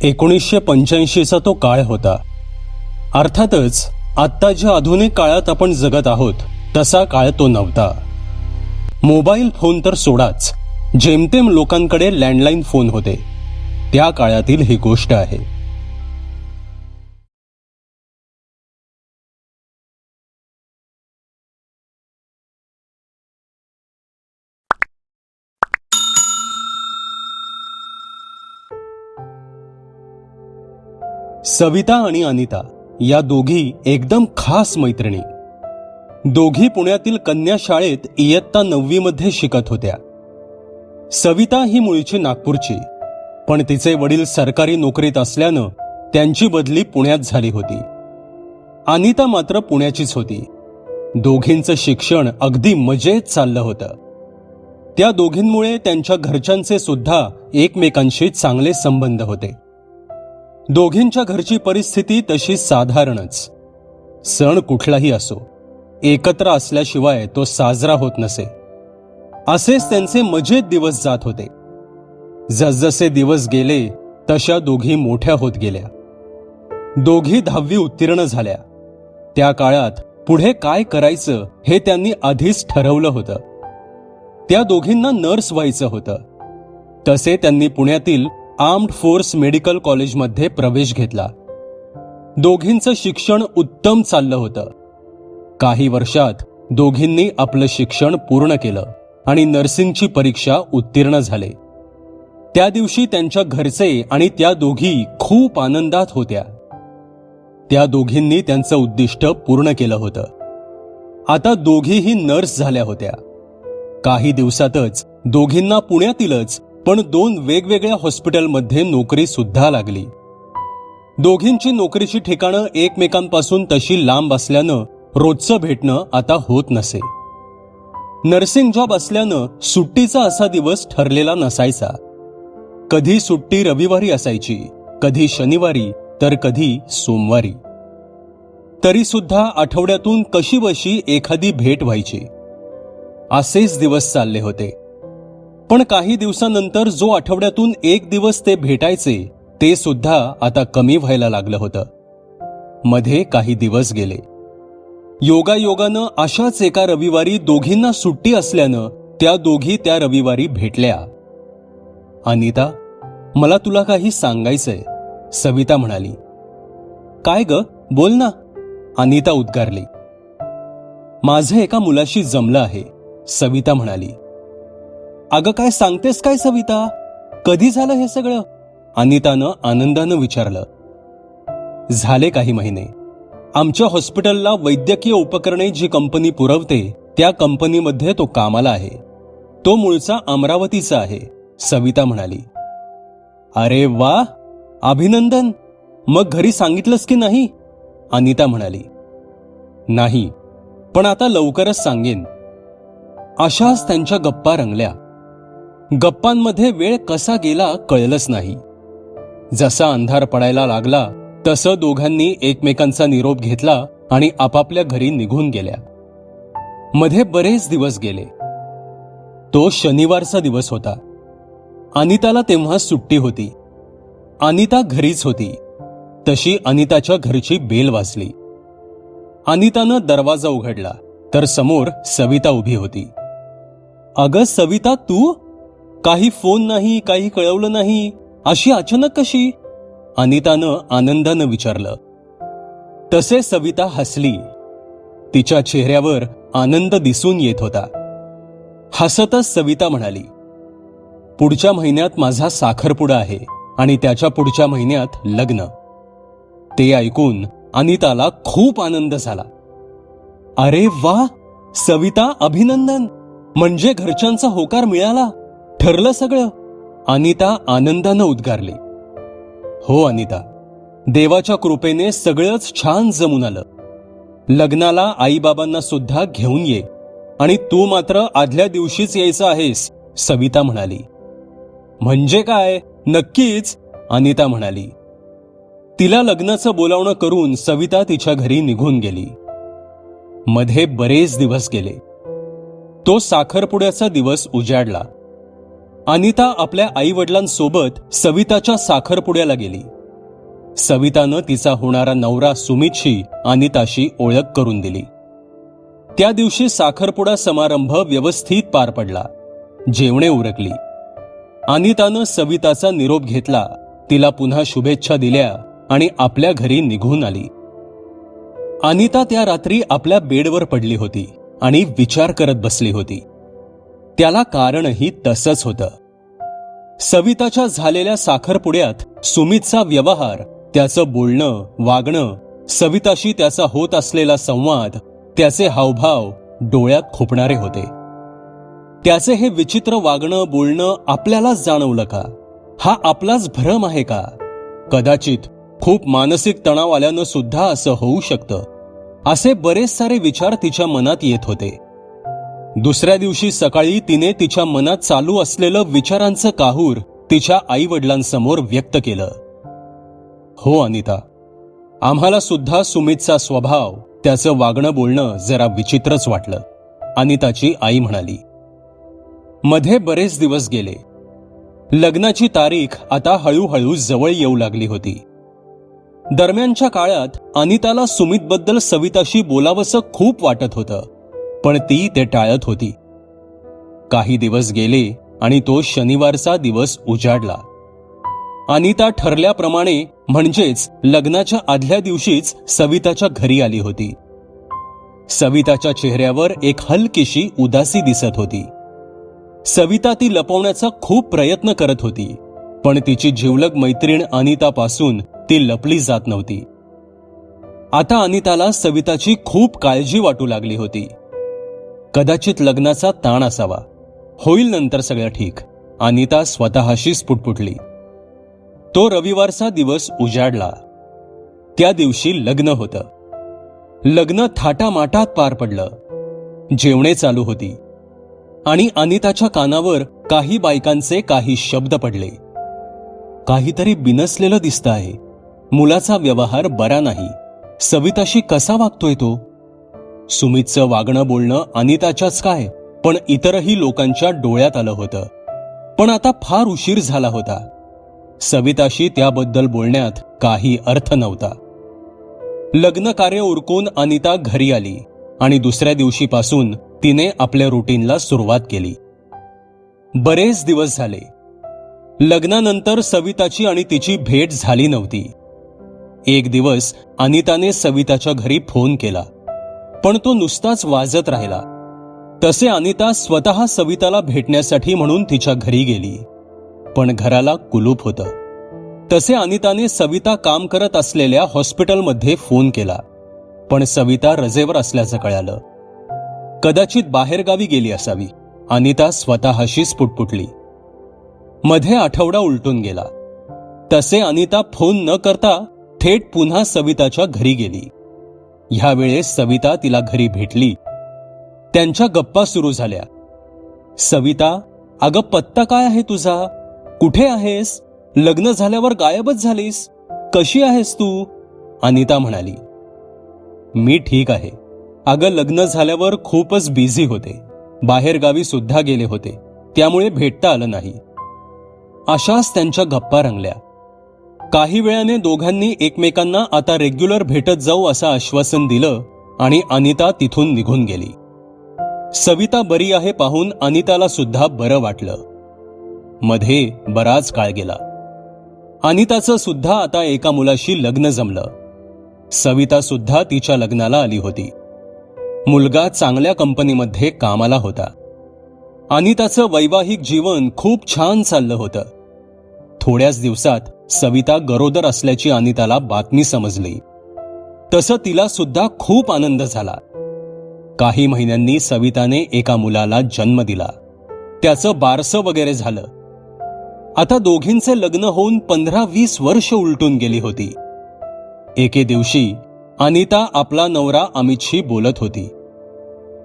1985चा तो काळ होता. अर्थातच आत्ताच्या आधुनिक काळात आपण जगत आहोत तसा काळ तो नव्हता. मोबाईल फोन तर सोडाच, जेमतेम लोकांकडे लँडलाईन फोन होते. त्या काळातील ही गोष्ट आहे. सविता आणि अनिता या दोघी एकदम खास मैत्रिणी. दोघी पुण्यातील कन्या शाळेत इयत्ता 9वी मध्ये शिकत होत्या. सविता ही मूळची नागपूरची, पण तिचे वडील सरकारी नोकरीत असल्यानं त्यांची बदली पुण्यात झाली होती. अनिता मात्र पुण्याचीच होती. दोघींचं शिक्षण अगदी मजेत चाललं होतं. त्या दोघींमुळे त्यांच्या घरच्यांचे सुद्धा एकमेकांशी चांगले संबंध होते. दोघींच्या घरची परिस्थिती तशी साधारणच. सण कुठलाही असो, एकत्र असल्याशिवाय तो साजरा होत नसे. असेच त्यांचे मजेत दिवस जात होते. जसजसे दिवस गेले तशा दोघी मोठ्या होत गेल्या. दोघी 10वी उत्तीर्ण झाल्या. त्या काळात पुढे काय करायचं हे त्यांनी आधीच ठरवलं होतं. त्या दोघींना नर्स व्हायचं होतं. तसे त्यांनी पुण्यातील आर्म्ड फोर्स मेडिकल कॉलेजमध्ये प्रवेश घेतला. दोघींचं शिक्षण उत्तम चाललं होतं. काही वर्षात दोघींनी आपलं शिक्षण पूर्ण केलं आणि नर्सिंगची परीक्षा उत्तीर्ण झाले. त्या दिवशी त्यांच्या घरचे आणि त्या दोघी खूप आनंदात होत्या. त्या दोघींनी त्यांचं उद्दिष्ट पूर्ण केलं होतं. आता दोघीही नर्स झाल्या होत्या. काही दिवसातच दोघींना पुण्यातीलच पण 2 वेगवेगळ्या हॉस्पिटलमध्ये नोकरी सुद्धा लागली. दोघींची नोकरीची ठिकाणं एकमेकांपासून तशी लांब असल्यानं रोजचं भेटणं आता होत नसे. नर्सिंग जॉब असल्यानं सुट्टीचा असा दिवस ठरलेला नसायचा. कधी सुट्टी रविवारी असायची, कधी शनिवारी तर कधी सोमवारी. तरी सुद्धा आठवड्यातून कशीबशी एखादी भेट व्हायची. असेच दिवस चालले होते. पण काही दिवसानंतर जो आठवड्यातून एक दिवस ते भेटायचे ते सुद्धा आता कमी व्हायला लागलं होतं. मध्ये काही दिवस गेले. योगायोगानं अशाच एका रविवारी दोघींना सुट्टी असल्यानं त्या दोघी त्या रविवारी भेटल्या. अनिता, मला तुला काही सांगायचंय, सविता म्हणाली. काय ग, बोल ना, अनिता उद्गारली. माझं एका मुलाशी जमलं आहे, सविता म्हणाली. अगं काय सांगतेस काय सविता, कधी झालं हे सगळं, अनितानं आनंदानं विचारलं. झाले काही महिने. आमच्या हॉस्पिटलला वैद्यकीय उपकरणे जी कंपनी पुरवते त्या कंपनीमध्ये तो कामाला आहे. तो मूळचा अमरावतीचा आहे, सविता म्हणाली. अरे वा, अभिनंदन. मग घरी सांगितलंस की नाही, अनिता म्हणाली. नाही, पण आता लवकरच सांगेन. अशाच त्यांच्या गप्पा रंगल्या. गप्पांमध्ये वेळ कसा गेला कळलंच नाही. जसा अंधार पडायला लागला तसं दोघांनी एकमेकांचा निरोप घेतला आणि आपापल्या घरी निघून गेल्या. मध्ये बरेच दिवस गेले. तो शनिवारचा दिवस होता. अनिताला तेव्हा सुट्टी होती. अनिता घरीच होती. तशी अनिताच्या घरची बेल वाजली. अनितानं दरवाजा उघडला तर समोर सविता उभी होती. अगं सविता, तू? काही फोन नाही, काही कळवलं नाही, अशी अचानक कशी, अनितानं आनंदानं विचारलं. तसे सविता हसली. तिच्या चेहऱ्यावर आनंद दिसून येत होता. हसतच सविता म्हणाली, पुढच्या महिन्यात माझा साखरपुडा आहे आणि त्याच्या पुढच्या महिन्यात लग्न. ते ऐकून अनिताला खूप आनंद झाला. अरे वा सविता, अभिनंदन. म्हणजे घरच्यांचा होकार मिळाला, ठरलं सगळं, अनिता आनंदानं उद्गारली. हो अनिता, देवाच्या कृपेने सगळंच छान जमून आलं. लग्नाला आईबाबांना सुद्धा घेऊन ये आणि तू मात्र आदल्या दिवशीच यायचं आहेस, सविता म्हणाली. म्हणजे काय, नक्कीच, अनिता म्हणाली. तिला लग्नाचं बोलावणं करून सविता तिच्या घरी निघून गेली. मध्ये बरेच दिवस गेले. तो साखरपुड्याचा दिवस उजाडला. अनिता आपल्या आई वडिलांसोबत सविताच्या साखरपुड्याला गेली. सवितानं तिचा होणारा नवरा सुमितशी अनिताशी ओळख करून दिली. त्या दिवशी साखरपुडा समारंभ व्यवस्थित पार पडला. जेवणे उरकली. अनितानं सविताचा निरोप घेतला, तिला पुन्हा शुभेच्छा दिल्या आणि आपल्या घरी निघून आली. अनिता त्या रात्री आपल्या बेडवर पडली होती आणि विचार करत बसली होती. त्याला कारणही तसंच होतं. सविताच्या झालेल्या साखरपुड्यात सुमितचा व्यवहार, त्याचं बोलणं वागणं, सविताशी त्याचा होत असलेला संवाद, त्याचे हावभाव डोळ्यात खुपणारे होते. त्याचे हे विचित्र वागणं बोलणं आपल्यालाच जाणवलं का? हा आपलाच भ्रम आहे का? कदाचित खूप मानसिक तणाव आल्यानं सुद्धा असं होऊ शकतं. असे बरेच सारे विचार तिच्या मनात येत होते. दुसऱ्या दिवशी सकाळी तिने तिच्या मनात चालू असलेलं विचारांचं काहूर तिच्या आई वडिलांसमोर व्यक्त केलं. हो अनिता, आम्हाला सुद्धा सुमितचा स्वभाव, त्याचं वागणं बोलणं जरा विचित्रच वाटलं, अनिताची आई म्हणाली. मध्ये बरेच दिवस गेले. लग्नाची तारीख आता हळूहळू जवळ येऊ लागली होती. दरम्यानच्या काळात अनिताला सुमितबद्दल सविताशी बोलावंसं खूप वाटत होतं, पण ती ते टाळत होती. काही दिवस गेले आणि तो शनिवारचा दिवस उजाडला. अनिता ठरल्याप्रमाणे म्हणजेच लग्नाच्या आदल्या दिवशीच सविताच्या घरी आली होती. सविताच्या चेहऱ्यावर एक हलकीशी उदासी दिसत होती. सविता ती लपवण्याचा खूप प्रयत्न करत होती, पण तिची जिवलग मैत्रीण अनितापासून ती लपली जात नव्हती. आता अनिताला सविताची खूप काळजी वाटू लागली होती. कदाचित लग्नाचा ताण असावा, होईल नंतर सगळं ठीक, अनिता स्वतःशीच पुटपुटली. तो रविवारचा दिवस उजाडला. त्या दिवशी लग्न होतं. लग्न थाटामाटात पार पडलं. जेवणे चालू होती आणि अनिताच्या कानावर काही बायकांचे काही शब्द पडले. काहीतरी बिनसलेलं दिसतं आहे. मुलाचा व्यवहार बरा नाही. सविताशी कसा वागतोय तो? सुमितचं वागणं बोलणं अनिताच्याच काय, पण इतरही लोकांच्या डोळ्यात आलं होतं. पण आता फार उशीर झाला होता. सविताशी त्याबद्दल बोलण्यात काही अर्थ नव्हता. लग्न कार्य उरकून अनिता घरी आली आणि दुसऱ्या दिवशीपासून तिने आपल्या रुटीनला सुरुवात केली. बरेच दिवस झाले. लग्नानंतर सविताची आणि तिची भेट झाली नव्हती. एक दिवस अनिताने सविताच्या घरी फोन केला, पण तो नुसताच वाजत राहिला. तसे अनिता स्वतः सविताला भेटण्यासाठी म्हणून तिच्या घरी गेली, पण घराला कुलूप होतं. तसे अनिताने सविता काम करत असलेल्या हॉस्पिटलमध्ये फोन केला, पण सविता रजेवर असल्याचं कळालं. कदाचित बाहेरगावी गेली असावी, अनिता स्वतःशीच पुटपुटली. मध्ये आठवडा उलटून गेला. तसे अनिता फोन न करता थेट पुन्हा सविताच्या घरी गेली. ह्यावेळेस सविता तिला घरी भेटली. त्यांच्या गप्पा सुरू झाल्या. सविता, अगं पत्ता काय आहे तुझा? कुठे आहेस? लग्न झाल्यावर गायबच झालीस. कशी आहेस तू? अनिता म्हणाली. मी ठीक आहे. अगं लग्न झाल्यावर खूपच बिझी होते. बाहेरगावी सुद्धा गेले होते, त्यामुळे भेटता आलं नाही. अशाच त्यांच्या गप्पा रंगल्या. काही वेळाने दोघांनी एकमेकांना आता रेग्युलर भेटत जाऊ असं आश्वासन दिलं आणि अनिता तिथून निघून गेली. सविता बरी आहे पाहून अनिताला सुद्धा बरं वाटलं. मध्ये बराच काळ गेला. अनिताचं सुद्धा आता एका मुलाशी लग्न जमलं. सविता सुद्धा तिच्या लग्नाला आली होती. मुलगा चांगल्या कंपनीमध्ये कामाला होता. अनिताचं वैवाहिक जीवन खूप छान चाललं होतं. थोड्याच दिवसात सविता गरोदर असल्याची अनिताला बातमी समजली. तसं तिला सुद्धा खूप आनंद झाला. काही महिन्यांनी सविताने एका मुलाला जन्म दिला. त्याचं बारसं वगैरे झालं. आता दोघींचे लग्न होऊन 15-20 वर्ष उलटून गेली होती. एके दिवशी अनिता आपला नवरा अमितशी बोलत होती.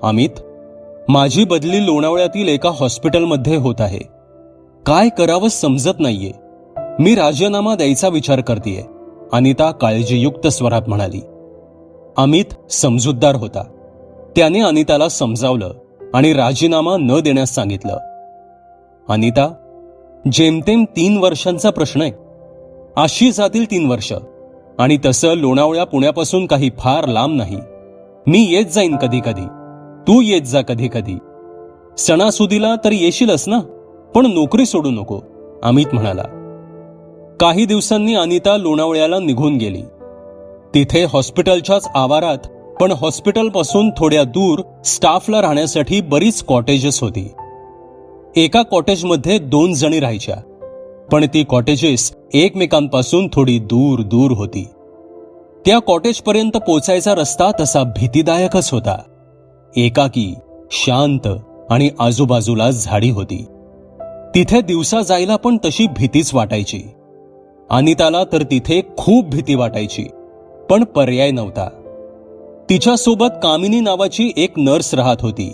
अमित, माझी बदली लोणावळ्यातील एका हॉस्पिटलमध्ये होत आहे. काय करावं समजत नाहीये. मी राजीनामा द्यायचा विचार करतेय, अनिता काळजीयुक्त स्वरात म्हणाली. अमित समजूतदार होता. त्याने अनिताला समजावलं आणि राजीनामा न देण्यास सांगितलं. अनिता, जेमतेम 3 वर्षांचा प्रश्न आहे. अशी जातील 3 वर्ष. आणि तसं लोणावळा पुण्यापासून काही फार लांब नाही. मी येत जाईन कधी कधी, तू येत जा कधी कधी. सणासुदीला तर येशीलच ना, पण नोकरी सोडू नको, अमित म्हणाला. काही दिवसांनी अनिता लोणावळ्याला निघून गेली. तिथे हॉस्पिटलच्याच आवारात, पण हॉस्पिटलपासून थोड्या दूर स्टाफला राहण्यासाठी बरीच कॉटेजेस होती. एका कॉटेजमध्ये 2 जणी राहायच्या, पण ती कॉटेजेस एकमेकांपासून थोडी दूर दूर होती. त्या कॉटेजपर्यंत पोचायचा रस्ता तसा भीतीदायकच होता. एकाकी, शांत आणि आजूबाजूला झाडी होती. तिथे दिवसा जायला पण तशी भीतीच वाटायची. अनिताला तर तिथे खूप भीती वाटायची, पण पर्याय नव्हता. तिच्यासोबत कामिनी नावाची एक नर्स राहत होती.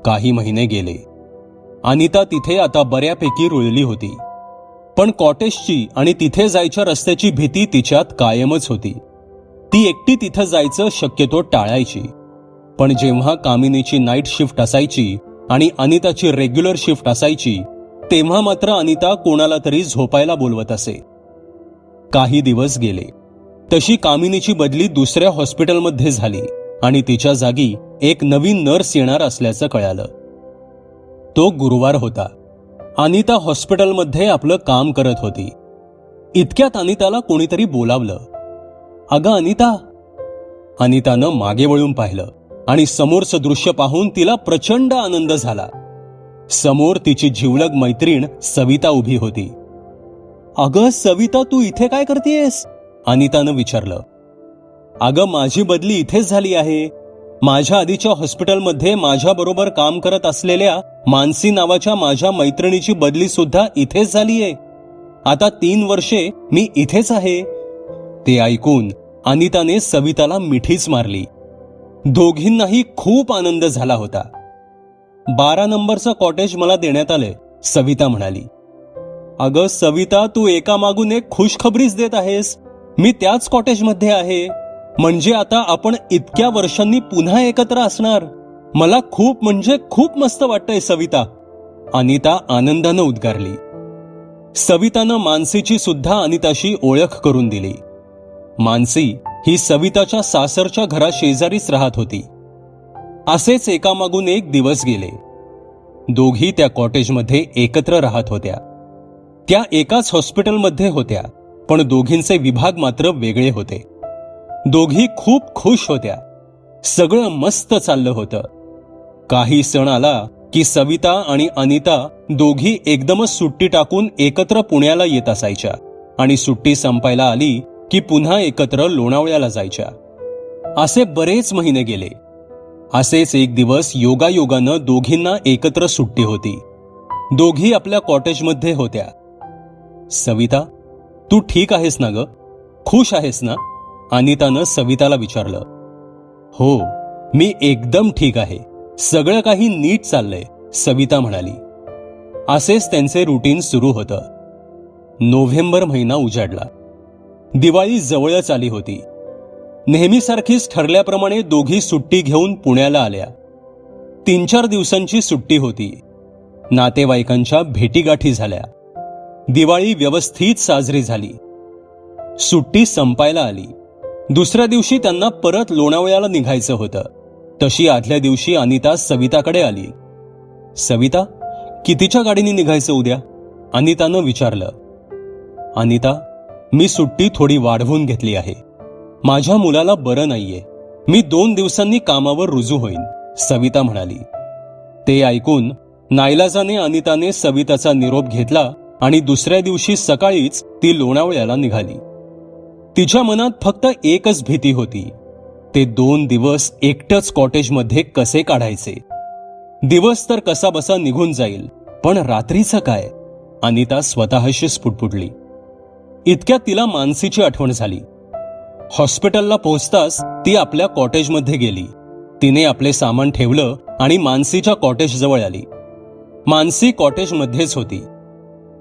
काही महिने गेले. अनिता तिथे आता बऱ्यापैकी रुळली होती, पण कॉटेजची आणि तिथे जायच्या रस्त्याची भीती तिच्यात कायमच होती. ती एकटी तिथं जायचं शक्यतो टाळायची. पण जेव्हा कामिनीची नाईट शिफ्ट असायची आणि अनिताची रेग्युलर शिफ्ट असायची, तेव्हा मात्र अनिता कोणाला तरी झोपायला बोलवत असे. काही दिवस गेले. तशी कामिनीची बदली दुसऱ्या हॉस्पिटलमध्ये झाली आणि तिच्या जागी एक नवीन नर्स येणार असल्याचं कळालं. तो गुरुवार होता. अनिता हॉस्पिटलमध्ये आपलं काम करत होती. इतक्यात अनिताला कोणीतरी बोलावलं. अगं अनिता. अनितानं मागे वळून पाहिलं आणि समोरचं दृश्य पाहून तिला प्रचंड आनंद झाला. समोर तिची जिवलग मैत्रीण सविता उभी होती. अगं सविता, तू इथे काय करतेयस? अनितानं विचारलं. अगं माझी बदली इथेच झाली आहे. माझ्या आधीच्या हॉस्पिटलमध्ये माझ्याबरोबर काम करत असलेल्या मानसी नावाच्या माझ्या मैत्रिणीची बदली सुद्धा इथेच झालीये. आता 3 वर्षे मी इथेच आहे. ते ऐकून अनिताने सविताला मिठीच मारली. दोघींनाही खूप आनंद झाला होता. 12 नंबरचं कॉटेज मला देण्यात आलंय, सविता म्हणाली. अगं सविता, तू एकामागून एक खुशखबरीच देत आहेस. मी त्याच कॉटेजमध्ये आहे. म्हणजे आता आपण इतक्या वर्षांनी पुन्हा एकत्र असणार. मला खूप म्हणजे खूप मस्त वाटतंय सविता, अनिता आनंदानं उद्गारली. सवितानं मानसीची सुद्धा अनिताशी ओळख करून दिली. मानसी ही सविताच्या सासरच्या घरा शेजारीच राहत होती. असेच एकामागून एक दिवस गेले. दोघी त्या कॉटेजमध्ये एकत्र राहत होत्या. त्या एकाच हॉस्पिटलमध्ये होत्या, पण दोघींचे विभाग मात्र वेगळे होते. दोघी खूप खुश होत्या. सगळं मस्त चाललं होतं. काही सण आला की सविता आणि अनिता दोघी एकदमच सुट्टी टाकून एकत्र पुण्याला येत असायच्या आणि सुट्टी संपायला आली की पुन्हा एकत्र लोणावळ्याला जायच्या. असे बरेच महिने गेले. असेच एक दिवस योगायोगानं दोघींना एकत्र सुट्टी होती. दोघी आपल्या कॉटेजमध्ये होत्या. सविता, तू ठीक आहेस ना ग? खुश आहेस ना? अनितानं सविताला विचारलं. हो, मी एकदम ठीक आहे. सगळं काही नीट चाललंय, सविता म्हणाली. असेच त्यांचे रुटीन सुरू होतं. नोव्हेंबर महिना उजाडला. दिवाळी जवळच आली होती. नेहमीसारखीच ठरल्याप्रमाणे दोघी सुट्टी घेऊन पुण्याला आल्या. 3-4 दिवसांची सुट्टी होती. नातेवाईकांच्या भेटीगाठी झाल्या. दिवाळी व्यवस्थित साजरी झाली. सुट्टी संपायला आली. दुसऱ्या दिवशी त्यांना परत लोणावळ्याला निघायचं होतं. तशी आदल्या दिवशी अनिता सविताकडे आली. सविता, कितीच्या गाडीने निघायचं उद्या? अनितानं विचारलं. अनिता, मी सुट्टी थोडी वाढवून घेतली आहे. माझ्या मुलाला बरं नाहीये. मी 2 दिवसांनी कामावर रुजू होईन, सविता म्हणाली. ते ऐकून नाईलाजाने अनिताने सविताचा निरोप घेतला आणि दुसऱ्या दिवशी सकाळीच ती लोणावळ्याला निघाली. तिच्या मनात फक्त एकच भीती होती. ते 2 दिवस एकटंच कॉटेजमध्ये कसे काढायचे? दिवस तर कसा बसा निघून जाईल, पण रात्रीचं काय? अनिता स्वतःशीच पुटपुटली. इतक्यात तिला मानसीची आठवण झाली. हॉस्पिटलला पोहोचताच ती आपल्या कॉटेजमध्ये गेली. तिने आपले सामान ठेवलं आणि मानसीच्या कॉटेजजवळ आली. मानसी कॉटेजमध्येच होती.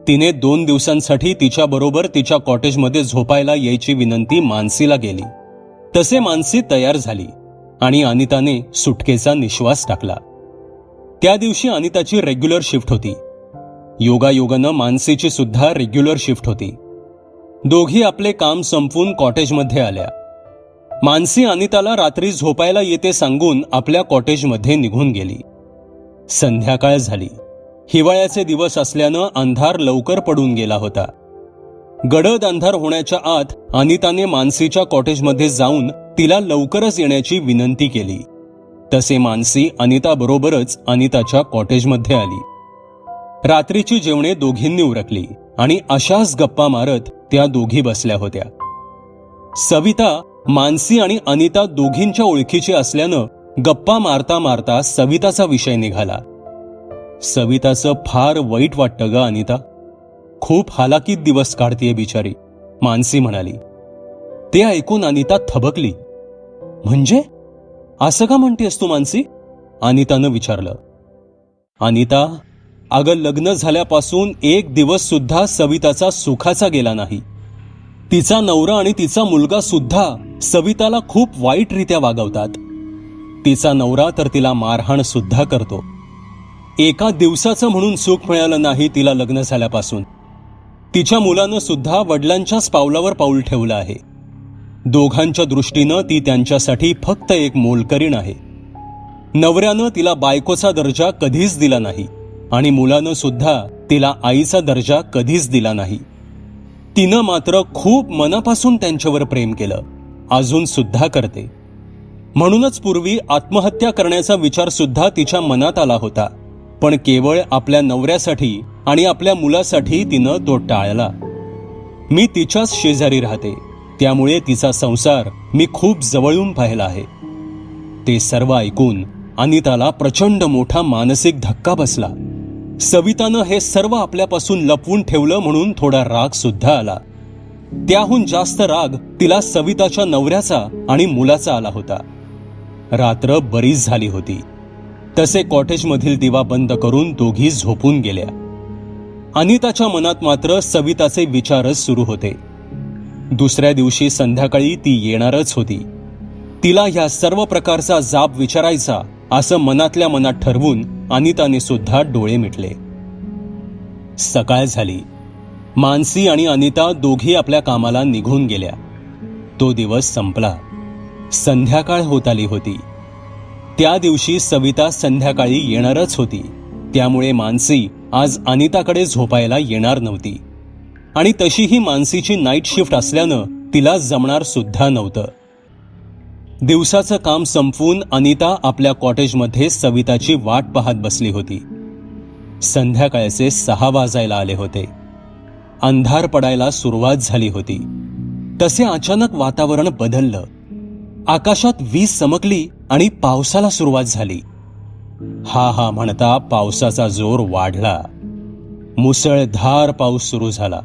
तिने 2 दिवसांसाठी तिच्याबरोबर तिच्या कॉटेजमध्ये झोपायला यायची विनंती मानसीला केली. तसे मानसी तयार झाली आणि अनिताने सुटकेचा निश्वास टाकला. त्या दिवशी अनिताची रेग्युलर शिफ्ट होती. योगायोगानं मानसीची सुद्धा रेग्युलर शिफ्ट होती. दोघी आपले काम संपवून कॉटेजमध्ये आल्या. मानसी अनिताला रात्री झोपायला येते सांगून आपल्या कॉटेजमध्ये निघून गेली. संध्याकाळ झाली. हिवाळ्याचे दिवस असल्यानं अंधार लवकर पडून गेला होता. गडद अंधार होण्याच्या आत अनिताने मानसीच्या कॉटेजमध्ये जाऊन तिला लवकरच येण्याची विनंती केली. तसे मानसी अनिताबरोबरच अनिताच्या कॉटेजमध्ये आली. रात्रीची जेवणे दोघींनी उरकली आणि अशाच गप्पा मारत त्या दोघी बसल्या होत्या. सविता, मानसी आणि अनिता दोघींच्या ओळखीची असल्यानं गप्पा मारता मारता सविताचा विषय निघाला. सविताचं फार वाईट वाटतं ग अनिता. खूप हालाकीत दिवस काढतीये बिचारी, मानसी म्हणाली. ते ऐकून अनिता थबकली. म्हणजे असं का म्हणतेस तू मानसी? अनितानं विचारलं. अनिता, अगं लग्न झाल्यापासून एक दिवस सुद्धा सविताचा सुखाचा गेला नाही. तिचा नवरा आणि तिचा मुलगा सुद्धा सविताला खूप वाईटरित्या वागवतात. तिचा नवरा तर तिला मारहाण सुद्धा करतो. एका दिवसाचं म्हणून सुख मिळालं नाही तिला लग्न झाल्यापासून. तिच्या मुलानं सुद्धा वडिलांच्याच पावलावर पाऊल ठेवलं आहे. दोघांच्या दृष्टीनं ती त्यांच्यासाठी फक्त एक मोलकरीण आहे. नवऱ्यानं तिला बायकोचा दर्जा कधीच दिला नाही आणि मुलानं सुद्धा तिला आईचा दर्जा कधीच दिला नाही. तिनं मात्र खूप मनापासून त्यांच्यावर प्रेम केलं, अजून सुद्धा करते. म्हणूनच पूर्वी आत्महत्या करण्याचा विचार सुद्धा तिच्या मनात आला होता, पण केवळ आपल्या नवऱ्यासाठी आणि आपल्या मुलासाठी तिनं तो टाळला. मी तिच्याच शेजारी राहते, त्यामुळे तिचा संसार मी खूप जवळून पाहिला आहे. ते सर्व ऐकून अनिताला प्रचंड मोठा मानसिक धक्का बसला. सवितानं हे सर्व आपल्यापासून लपवून ठेवलं म्हणून थोडा राग सुद्धा आला. त्याहून जास्त राग तिला सविताच्या नवऱ्याचा आणि मुलाचा आला होता. रात्र बरीच झाली होती. तसे कॉटेजमधील दिवा बंद करून दोघी झोपून गेल्या. अनिताच्या मनात मात्र सविताचे विचारच सुरू होते. दुसऱ्या दिवशी संध्याकाळी ती येणारच होती. तिला ह्या सर्व प्रकारचा जाब विचारायचा असं मनातल्या मनात ठरवून अनिताने सुद्धा डोळे मिटले. सकाळ झाली. मानसी आणि अनिता दोघी आपल्या कामाला निघून गेल्या. तो दिवस संपला. संध्याकाळ होत आली होती. त्या दिवशी सविता संध्याकाळी येणारच होती, त्यामुळे मानसी आज अनिताकडे झोपायला येणार नव्हती. आणि तशीही मानसीची नाईट शिफ्ट असल्यानं तिला जमणार सुद्धा नव्हतं. दिवसाचं काम संपवून अनिता आपल्या कॉटेजमध्ये सविताची वाट पाहत बसली होती. संध्याकाळचे 6 वाजायला आले होते. अंधार पडायला सुरुवात झाली होती. तसे अचानक वातावरण बदललं. आकाशात वीज चमकली आणि पावसाला सुरुवात झाली. हा हा म्हणता पावसाचा जोर वाढला. मुसळधार पाऊस सुरू झाला.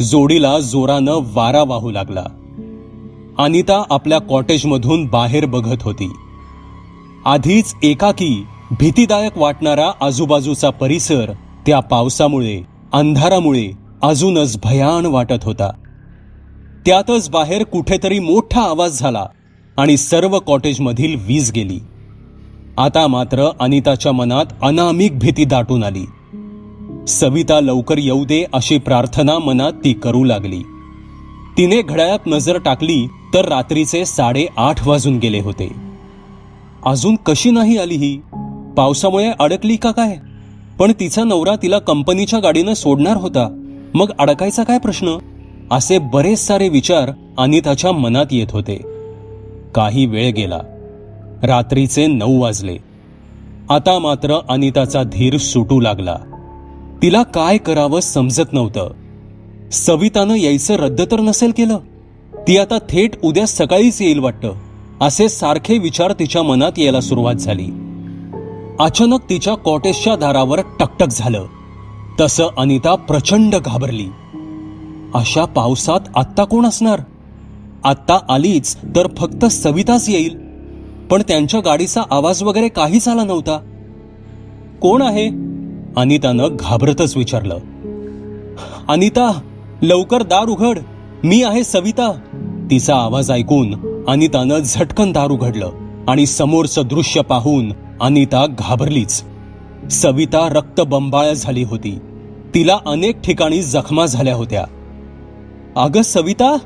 जोडीला जोरानं वारा वाहू लागला. अनिता आपल्या कॉटेजमधून बाहेर बघत होती. आधीच एकाकी भीतीदायक वाटणारा आजूबाजूचा परिसर त्या पावसामुळे, अंधारामुळे अजूनच भयान वाटत होता. त्यातच बाहेर कुठेतरी मोठा आवाज झाला आणि सर्व कॉटेजमधील वीज गेली. आता मात्र अनिताच्या मनात अनामिक भीती दाटून आली. सविता लवकर येऊ दे अशी प्रार्थना मनात ती करू लागली. तिने घड्याळात नजर टाकली तर रात्रीचे 8:30 वाजून गेले होते. अजून कशी नाही आली ही? पावसामुळे अडकली का काय? पण तिचा नवरा तिला कंपनीच्या गाडीनं सोडणार होता, मग अडकायचा काय प्रश्न? असे बरेच सारे विचार अनिताच्या मनात येत होते. काही वेळ गेला. रात्रीचे 9 वाजले. आता मात्र अनिताचा धीर सुटू लागला. तिला काय करावं समजत नव्हतं. सवितानं यायचं रद्द तर नसेल केलं? ती आता थेट उद्या सकाळीच येईल वाटतं, असे सारखे विचार तिच्या मनात यायला सुरुवात झाली. अचानक तिच्या कॉटेजच्या दारावर टकटक झालं. तसं अनिता प्रचंड घाबरली. अशा पावसात आत्ता कोण असणार? आत्ता आलीच तर फक्त सविताच येईल, पण त्यांच्या गाडीचा आवाज वगैरे काहीच आला नव्हता. कोण आहे? अनितानं घाबरतच विचारलं. अनिता, लवकर दार उघड, मी आहे सविता. तिचा आवाज ऐकून अनितानं झटकन दार उघडलं आणि समोरचं दृश्य पाहून अनिता घाबरलीच. सविता रक्तबंबाळ झाली होती. तिला अनेक ठिकाणी जखमा झाल्या होत्या. अगं सविता,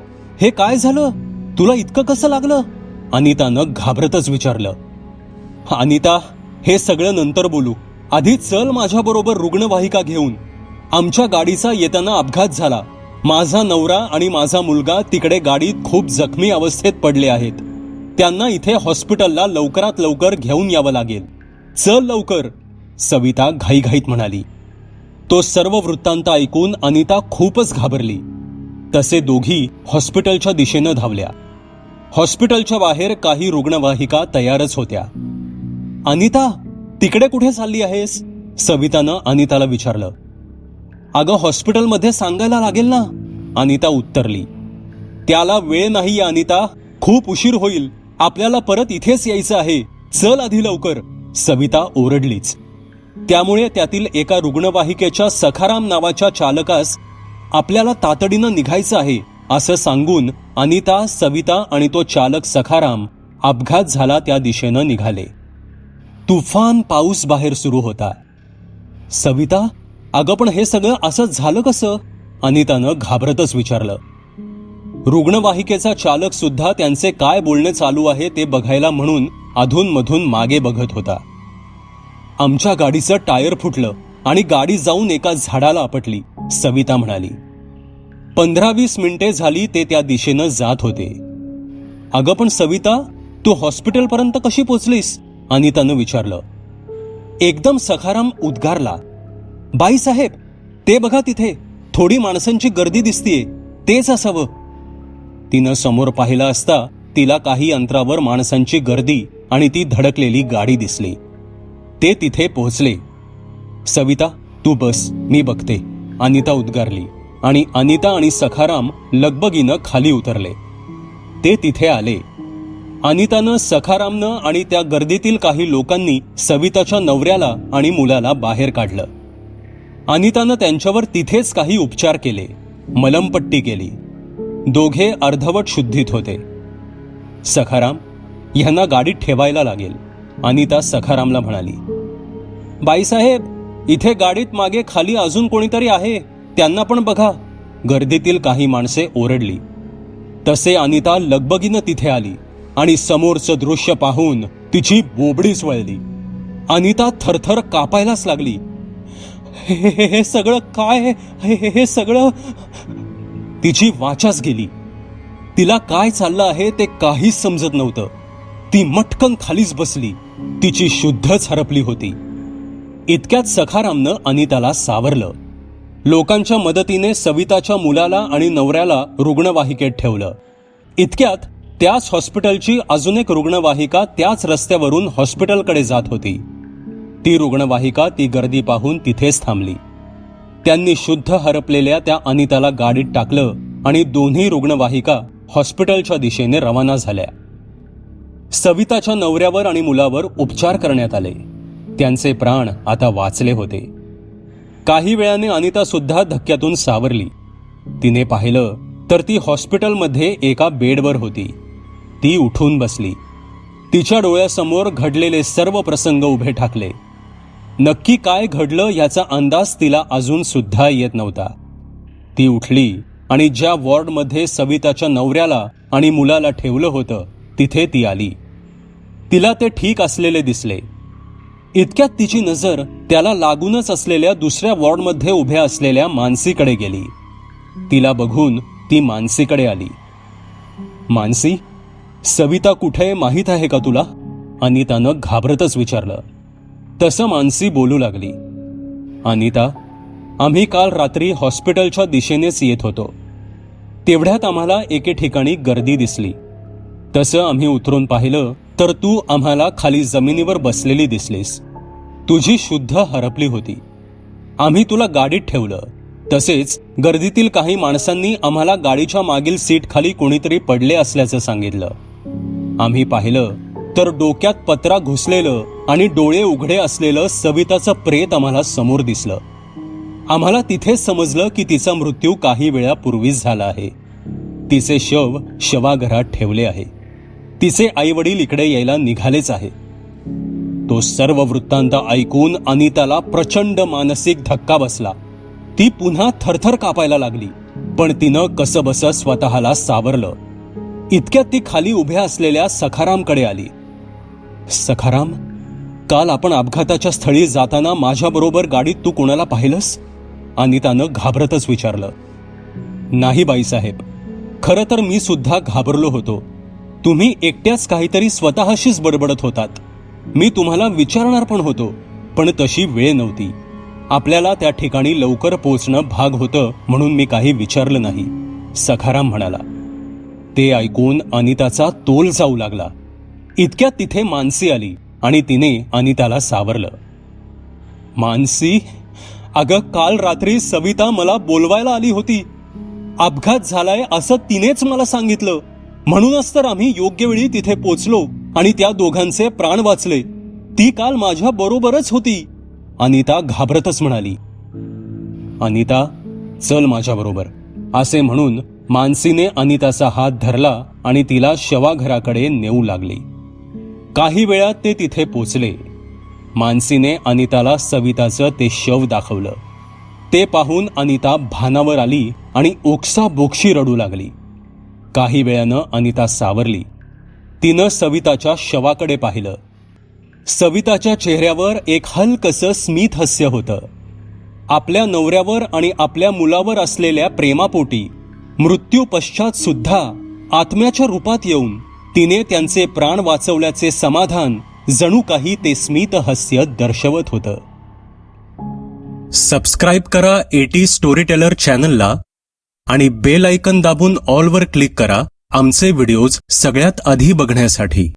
हे काय झालं? तुला इतकं कसं लागलं? अनितानं घाबरतच विचारलं. अनिता, हे सगळं नंतर बोलू. आधी चल माझ्याबरोबर रुग्णवाहिका घेऊन. आमच्या गाडीचा येताना अपघात झाला. माझा नवरा आणि माझा मुलगा तिकडे गाडीत खूप जखमी अवस्थेत पडले आहेत. त्यांना इथे हॉस्पिटलला लवकरात लवकर घेऊन यावं लागेल. चल लवकर, सविता घाईघाईत म्हणाली. तो सर्व वृत्तांत ऐकून अनिता खूपच घाबरली. तसे दोघी हॉस्पिटलच्या दिशेनं धावल्या. हॉस्पिटलच्या बाहेर काही रुग्णवाहिका तयारच होत्या. अनिता, तिकडे कुठे चालली आहेस? सवितानं अनिताला विचारलं. अगं हॉस्पिटलमध्ये सांगायला लागेल ना, अनिता उत्तरली. त्याला वेळ नाही अनिता, खूप उशीर होईल. आपल्याला परत इथेच यायचं आहे. चल आधी लवकर, सविता ओरडलीच. त्यामुळे त्यातील एका रुग्णवाहिकेच्या सखाराम नावाच्या चालकास आपल्याला तातडीनं निघायचं आहे असं सांगून अनिता, सविता आणि तो चालक सखाराम अपघात झाला त्या दिशेनं निघाले. तुफान पाऊस बाहेर सुरू होता. सविता, अगं पण हे सगळं असं झालं कसं? अनितानं घाबरतच विचारलं. रुग्णवाहिकेचा चालक सुद्धा त्यांचे काय बोलणे चालू आहे ते बघायला म्हणून अधूनमधून मागे बघत होता. आमच्या गाडीचं टायर फुटलं आणि गाडी जाऊन एका झाडाला आपटली, सविता म्हणाली. 15-20 मिनिटे झाली ते त्या दिशेनं जात होते. अगं पण सविता, तू हॉस्पिटलपर्यंत कशी पोचलीस? अनितानं विचारलं. एकदम सखाराम उद्गारला. बाईसाहेब, ते बघा तिथे थोडी माणसांची गर्दी दिसतीये, तेच असावं. तिनं समोर पाहिलं असता तिला काही अंतरावर माणसांची गर्दी आणि ती धडकलेली गाडी दिसली. ते तिथे पोहोचले. सविता, तू बस, मी बघते, अनिता उद्गारली आणि अनिता आणि सखाराम लगबगीनं खाली उतरले. ते तिथे आले. अनितानं, सखारामनं आणि त्या गर्दीतील काही लोकांनी सविताच्या नवऱ्याला आणि मुलाला बाहेर काढलं. अनितानं त्यांच्यावर तिथेच काही उपचार केले, मलमपट्टी केली. दोघे अर्धवट शुद्धीत होते. सखाराम, ह्यांना गाडीत ठेवायला लागेल, अनिता सखारामला म्हणाली. बाईसाहेब, इथे गाडीत मागे खाली अजून कोणीतरी आहे, त्यांना पण बघा, गर्दीतील काही माणसे ओरडली. तसे अनिता लगबगीनं तिथे आली आणि समोरचं दृश्य पाहून तिची बोबडीच वळली. अनिता थरथर कापायलाच लागली. हे सगळं काय? हे सगळं? तिची वाचाच गेली. तिला काय चाललं आहे ते काहीच समजत नव्हतं. ती मटकन खालीच बसली. तिची शुद्धच हरपली होती. इतक्यात सखारामनं अनिताला सावरलं. लोकांच्या मदतीने सविताच्या मुलाला आणि नवऱ्याला रुग्णवाहिकेत ठेवलं. इतक्यात त्याच हॉस्पिटलची अजून एक रुग्णवाहिका त्याच रस्त्यावरून हॉस्पिटलकडे जात होती. ती रुग्णवाहिका ती गर्दी पाहून तिथेच थांबली. त्यांनी शुद्ध हरपलेल्या त्या अनिताला गाडीत टाकलं आणि दोन्ही रुग्णवाहिका हॉस्पिटलच्या दिशेने रवाना झाल्या. सविताच्या नवऱ्यावर आणि मुलावर उपचार करण्यात आले. त्यांचे प्राण आता वाचले होते. काही वेळाने अनिता सुद्धा धक्क्यातून सावरली. तिने पाहिलं तर ती हॉस्पिटलमध्ये एका बेडवर होती. ती उठून बसली. तिच्या डोळ्यासमोर घडलेले सर्व प्रसंग उभे ठाकले. नक्की काय घडलं याचा अंदाज तिला अजून सुद्धा येत नव्हता. ती उठली आणि ज्या वॉर्डमध्ये सविताच्या नवऱ्याला आणि मुलाला ठेवलं होतं तिथे ती आली. तिला ते ठीक असलेले दिसले. इतक्यात तिची नजर त्याला लागूनच असलेल्या दुसऱ्या वॉर्डमध्ये उभ्या असलेल्या मानसीकडे गेली. तिला बघून ती मानसीकडे आली. मानसी, सविता कुठे माहीत आहे का तुला? अनितानं घाबरतच विचारलं. तसं मानसी बोलू लागली. अनिता, आम्ही काल रात्री हॉस्पिटलच्या दिशेनेच येत होतो. तेवढ्यात आम्हाला एके ठिकाणी गर्दी दिसली. तसं आम्ही उतरून पाहिलं तर तू आम्हाला खाली जमिनीवर बसलेली दिसलीस. तुझी शुद्ध हरपली होती. आम्ही तुला गाडीत ठेवलं. तसेच गर्दीतील काही माणसांनी आम्हाला गाडीच्या मागील सीट खाली कोणीतरी पडले असल्याचं सांगितलं. आम्ही पाहिलं तर डोक्यात पत्रा घुसलेलं आणि डोळे उघडे असलेलं सविताचं प्रेत आम्हाला समोर दिसलं. आम्हाला तिथेच समजलं की तिचा मृत्यू काही वेळापूर्वीच झाला आहे. तिचे शव शवागारात ठेवले आहे. तिचे आईवडील इकडे यायला निघालेच आहे. तो सर्व वृत्तांत ऐकून अनिताला प्रचंड मानसिक धक्का बसला. ती पुन्हा थरथर कापायला लागली, पण तिनं कसंबसं स्वतःला सावरलं. इतक्यात ती खाली उभ्या असलेल्या सखारामकडे आली. सखाराम, काल आपण अपघाताच्या स्थळी जाताना माझ्याबरोबर गाडीत तू कोणाला पाहिलंस? अनितानं घाबरतच विचारलं. नाही बाईसाहेब, खरं तर मी सुद्धा घाबरलो होतो. तुम्ही एकट्याच काहीतरी स्वतःशीच बडबडत होतात. मी तुम्हाला विचारणार पण होतो, पण तशी वेळ नव्हती. आपल्याला त्या ठिकाणी लवकर पोहोचणं भाग होतं म्हणून मी काही विचारलं नाही, सखाराम म्हणाला. ते ऐकून अनिताचा तोल जाऊ लागला. इतक्यात तिथे मानसी आली आणि तिने अनिताला सावरलं. मानसी, अगं काल रात्री सविता मला बोलवायला आली होती. अपघात झालाय असं तिनेच मला सांगितलं. म्हणूनच तर आम्ही योग्य वेळी तिथे पोचलो आणि त्या दोघांचे प्राण वाचले. ती काल माझ्या बरोबरच होती, अनिता घाबरतच म्हणाली. अनिता, चल माझ्याबरोबर, असे म्हणून मानसीने अनिताचा हात धरला आणि तिला शवाघराकडे नेऊ लागली. काही वेळात ते तिथे पोचले. मानसीने अनिताला सविताचं ते शव दाखवलं. ते पाहून अनिता भानावर आली आणि ओक्साबोक्शी रडू लागली. काही वेळानं अनिता सावरली. तिनं सविताच्या शवाकडे पाहिलं. सविताच्या चेहऱ्यावर एक हलकसं स्मित हास्य होतं. आपल्या नवऱ्यावर आणि आपल्या मुलावर असलेल्या प्रेमापोटी मृत्यू पश्चात सुद्धा आत्म्याच्या रूपात येऊन तिने त्यांचे प्राण वाचवल्याचे समाधान जणू काही ते स्मित हास्य दर्शवत होतं. सबस्क्राईब करा एटी स्टोरी टेलर चॅनलला आणि बेल आयकन दाबून ऑलवर क्लिक करा आमचे व्हिडिओज सगळ्यात आधी बघण्यासाठी.